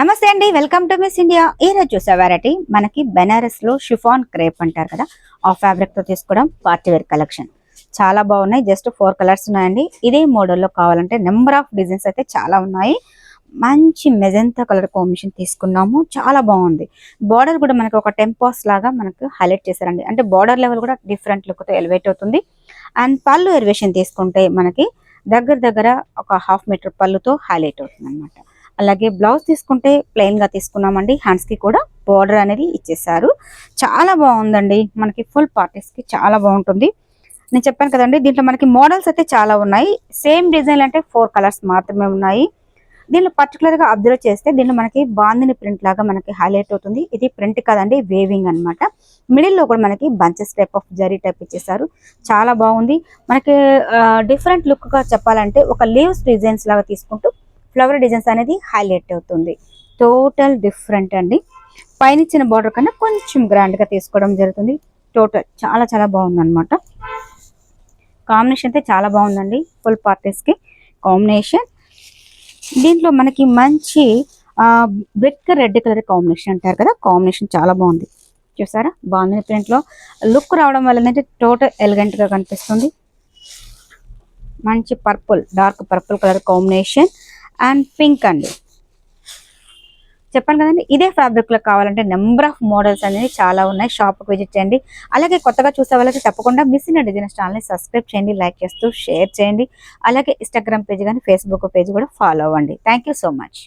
నమస్తే అండి, welcome to miss India. ఈ రోజు చూసే వెరైటీ మనకి బెనారస్ లో షిఫాన్ క్రేప్ అంటారు కదా, ఆ ఫ్యాబ్రిక్ తో తీసుకోవడం పార్టీ వేర్ కలెక్షన్ చాలా బాగున్నాయి. జస్ట్ 4 కలర్స్ ఉన్నాయండి. ఇదే మోడల్లో కావాలంటే నెంబర్ ఆఫ్ డిజైన్స్ అయితే చాలా ఉన్నాయి. మంచి మెజంతా కలర్ కాంబినేషన్ తీసుకున్నాము, చాలా బాగుంది. బార్డర్ కూడా మనకి ఒక టెంపోస్ లాగా మనకు హైలైట్ చేశారండి. అంటే బార్డర్ లెవెల్ కూడా డిఫరెంట్ లుక్ తో ఎలివేట్ అవుతుంది. అండ్ పళ్ళు ఎలివేషన్ తీసుకుంటే మనకి దగ్గర దగ్గర ఒక 1/2 మీటర్ పళ్ళుతో హైలైట్ అవుతుంది అనమాట. అలాగే బ్లౌజ్ తీసుకుంటే ప్లెయిన్ గా తీసుకున్నామండి. హ్యాండ్స్ కి కూడా బోర్డర్ అనేది ఇచ్చేసారు. చాలా బాగుందండి. మనకి ఫుల్ పార్టీస్ కి చాలా బాగుంటుంది. నేను చెప్పాను కదండి, దీంట్లో మనకి మోడల్స్ అయితే చాలా ఉన్నాయి. సేమ్ డిజైన్ అంటే 4 కలర్స్ మాత్రమే ఉన్నాయి. దీనిలో పర్టికులర్ గా అబ్జర్వ్ చేస్తే దీనిలో మనకి బాందిని ప్రింట్ లాగా మనకి హైలైట్ అవుతుంది. ఇది ప్రింట్ కాదండి, వేవింగ్ అనమాట. మిడిల్ లో కూడా మనకి bunches type of zari type ఇచ్చేసారు. చాలా బాగుంది. మనకి డిఫరెంట్ లుక్ గా చెప్పాలంటే ఒక లీవ్స్ డిజైన్స్ లాగా తీసుకుంటూ ఫ్లవర్ డిజైన్స్ అనేది హైలైట్ అవుతుంది. టోటల్ డిఫరెంట్ అండి. పైన ఇచ్చిన బార్డర్ కన్నా కొంచెం గ్రాండ్ గా తీసుకోవడం జరుగుతుంది. టోటల్ చాలా చాలా బాగుంది అనమాట. కాంబినేషన్ అయితే చాలా బాగుందండి. ఫుల్ పార్టీస్ కి కాంబినేషన్. దీంట్లో మనకి మంచి బ్రిక్ రెడ్ కలర్ కాంబినేషన్ అంటారు కదా, కాంబినేషన్ చాలా బాగుంది. చూసారా, బాగుంది. ప్రింట్ లో లుక్ రావడం వల్ల ఏంటంటే టోటల్ ఎలిగెంట్ గా కనిపిస్తుంది. మంచి purple, dark purple colour combination and pink అండి. చెప్పాను కదండి, ఇదే ఫ్యాబ్రిక్ లో కావాలంటే నెంబర్ ఆఫ్ మోడల్స్ అనేది చాలా ఉన్నాయి. షాప్ కి విజిట్ చేయండి. అలాగే కొత్తగా చూసే వాళ్ళకి తప్పకుండా మిస్ ఇన్ డిజైనర్స్ ఛానల్ ని సబ్స్క్రైబ్ చేయండి, లైక్ చేస్తూ షేర్ చేయండి. అలాగే ఇన్స్టాగ్రామ్ పేజ్ కానీ ఫేస్బుక్ పేజ్ కూడా ఫాలో అవ్వండి. Thank you so much.